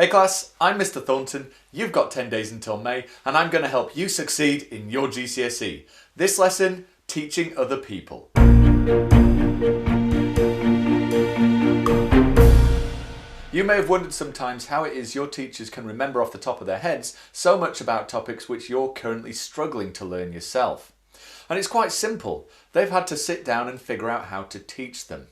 Hey class, I'm Mr. Thornton, you've got 10 days until May, and I'm going to help you succeed in your GCSE. This lesson, teaching other people. You may have wondered sometimes how it is your teachers can remember off the top of their heads so much about topics which you're currently struggling to learn yourself. And it's quite simple. They've had to sit down and figure out how to teach them.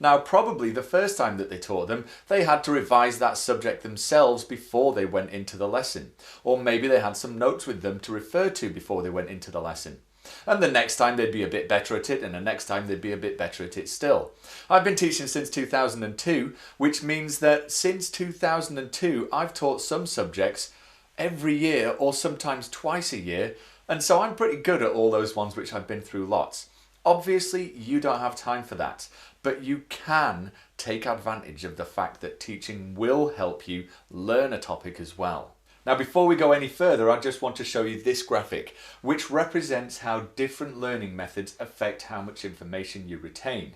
Now, probably the first time that they taught them, they had to revise that subject themselves before they went into the lesson. Or maybe they had some notes with them to refer to before they went into the lesson. And the next time they'd be a bit better at it, and the next time they'd be a bit better at it still. I've been teaching since 2002, which means that since 2002 I've taught some subjects every year or sometimes twice a year, and so I'm pretty good at all those ones which I've been through lots. Obviously, you don't have time for that, but you can take advantage of the fact that teaching will help you learn a topic as well. Now, before we go any further, I just want to show you this graphic, which represents how different learning methods affect how much information you retain.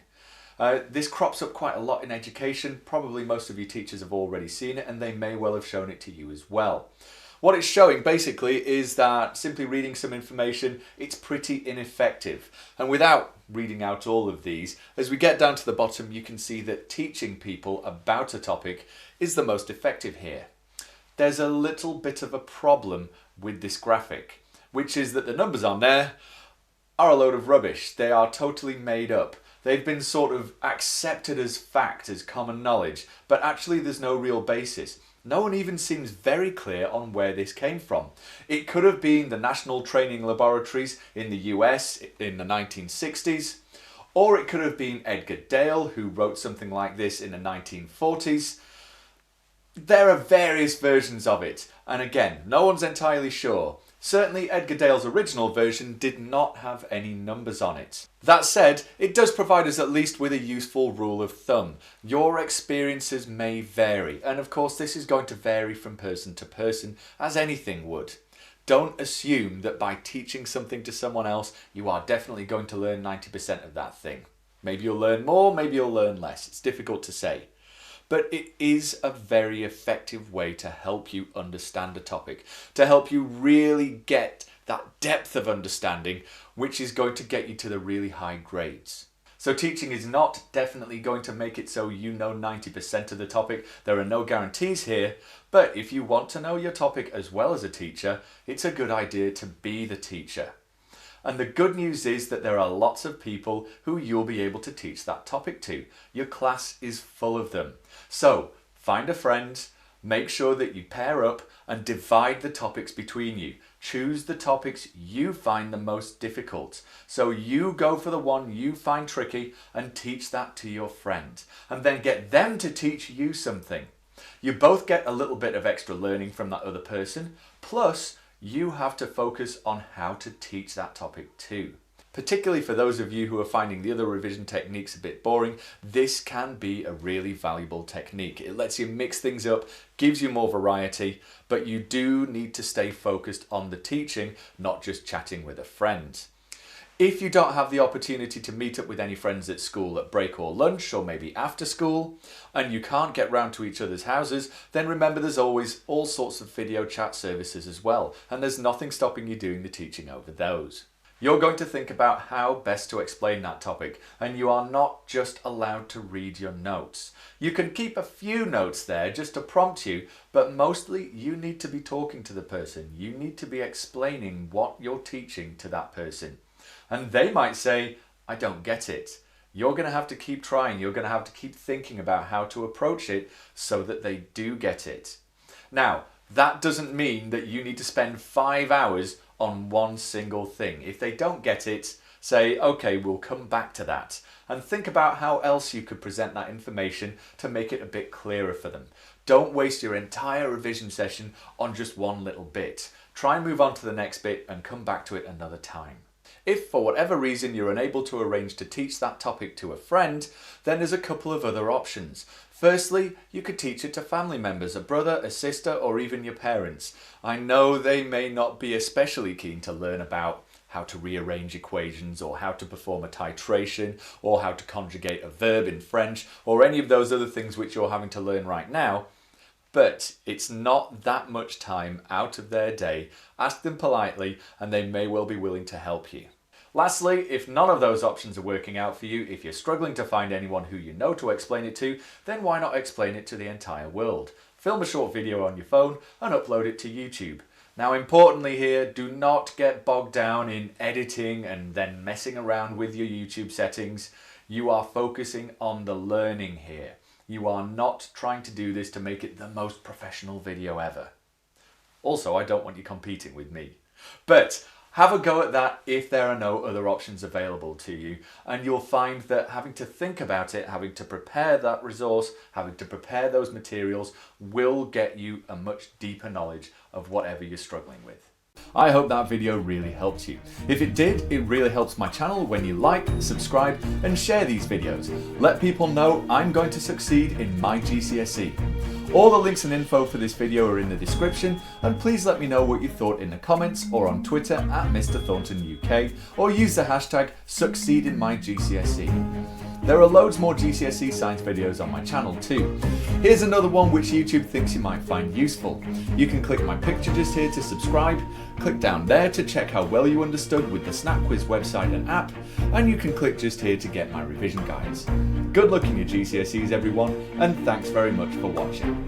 This crops up quite a lot in education. Probably most of you teachers have already seen it, and they may well have shown it to you as well. What it's showing basically is that simply reading some information, it's pretty ineffective. And without reading out all of these, as we get down to the bottom, you can see that teaching people about a topic is the most effective here. There's a little bit of a problem with this graphic, which is that the numbers on there are a load of rubbish. They are totally made up. They've been sort of accepted as fact, as common knowledge, but actually there's no real basis. No one even seems very clear on where this came from. It could have been the National Training Laboratories in the US in the 1960s, or it could have been Edgar Dale, who wrote something like this in the 1940s. There are various versions of it, and again, no one's entirely sure. Certainly Edgar Dale's original version did not have any numbers on it. That said, it does provide us at least with a useful rule of thumb. Your experiences may vary, and of course this is going to vary from person to person, as anything would. Don't assume that by teaching something to someone else, you are definitely going to learn 90% of that thing. Maybe you'll learn more, maybe you'll learn less. It's difficult to say. But it is a very effective way to help you understand a topic, to help you really get that depth of understanding, which is going to get you to the really high grades. So teaching is not definitely going to make it so you know 90% of the topic. There are no guarantees here, but if you want to know your topic as well as a teacher, it's a good idea to be the teacher. And the good news is that there are lots of people who you'll be able to teach that topic to. Your class is full of them. So find a friend, make sure that you pair up and divide the topics between you. Choose the topics you find the most difficult. So you go for the one you find tricky and teach that to your friend. And then get them to teach you something. You both get a little bit of extra learning from that other person, plus you have to focus on how to teach that topic too. Particularly for those of you who are finding the other revision techniques a bit boring, this can be a really valuable technique. It lets you mix things up, gives you more variety, but you do need to stay focused on the teaching, not just chatting with a friend. If you don't have the opportunity to meet up with any friends at school at break or lunch, or maybe after school, and you can't get round to each other's houses, then remember there's always all sorts of video chat services as well, and there's nothing stopping you doing the teaching over those. You're going to think about how best to explain that topic, and you are not just allowed to read your notes. You can keep a few notes there just to prompt you, but mostly you need to be talking to the person. You need to be explaining what you're teaching to that person. And they might say, I don't get it. You're going to have to keep trying. You're going to have to keep thinking about how to approach it so that they do get it. Now, that doesn't mean that you need to spend 5 hours on one single thing. If they don't get it, say, okay, we'll come back to that. And think about how else you could present that information to make it a bit clearer for them. Don't waste your entire revision session on just one little bit. Try and move on to the next bit and come back to it another time. If for whatever reason you're unable to arrange to teach that topic to a friend, then there's a couple of other options. Firstly, you could teach it to family members, a brother, a sister, or even your parents. I know they may not be especially keen to learn about how to rearrange equations, or how to perform a titration, or how to conjugate a verb in French, or any of those other things which you're having to learn right now. But it's not that much time out of their day. Ask them politely and they may well be willing to help you. Lastly, if none of those options are working out for you, if you're struggling to find anyone who you know to explain it to, then why not explain it to the entire world? Film a short video on your phone and upload it to YouTube. Now importantly here, do not get bogged down in editing and then messing around with your YouTube settings. You are focusing on the learning here. You are not trying to do this to make it the most professional video ever. Also, I don't want you competing with me. But have a go at that if there are no other options available to you, and you'll find that having to think about it, having to prepare that resource, having to prepare those materials will get you a much deeper knowledge of whatever you're struggling with. I hope that video really helped you. If it did, it really helps my channel when you like, subscribe and share these videos. Let people know I'm going to succeed in my GCSE. All the links and info for this video are in the description, and please let me know what you thought in the comments or on Twitter at Mr. Thornton UK, or use the hashtag #SucceedInMyGCSE. There are loads more GCSE Science videos on my channel too. Here's another one which YouTube thinks you might find useful. You can click my picture just here to subscribe, click down there to check how well you understood with the Snap Quiz website and app, and you can click just here to get my revision guides. Good luck in your GCSEs everyone, and thanks very much for watching.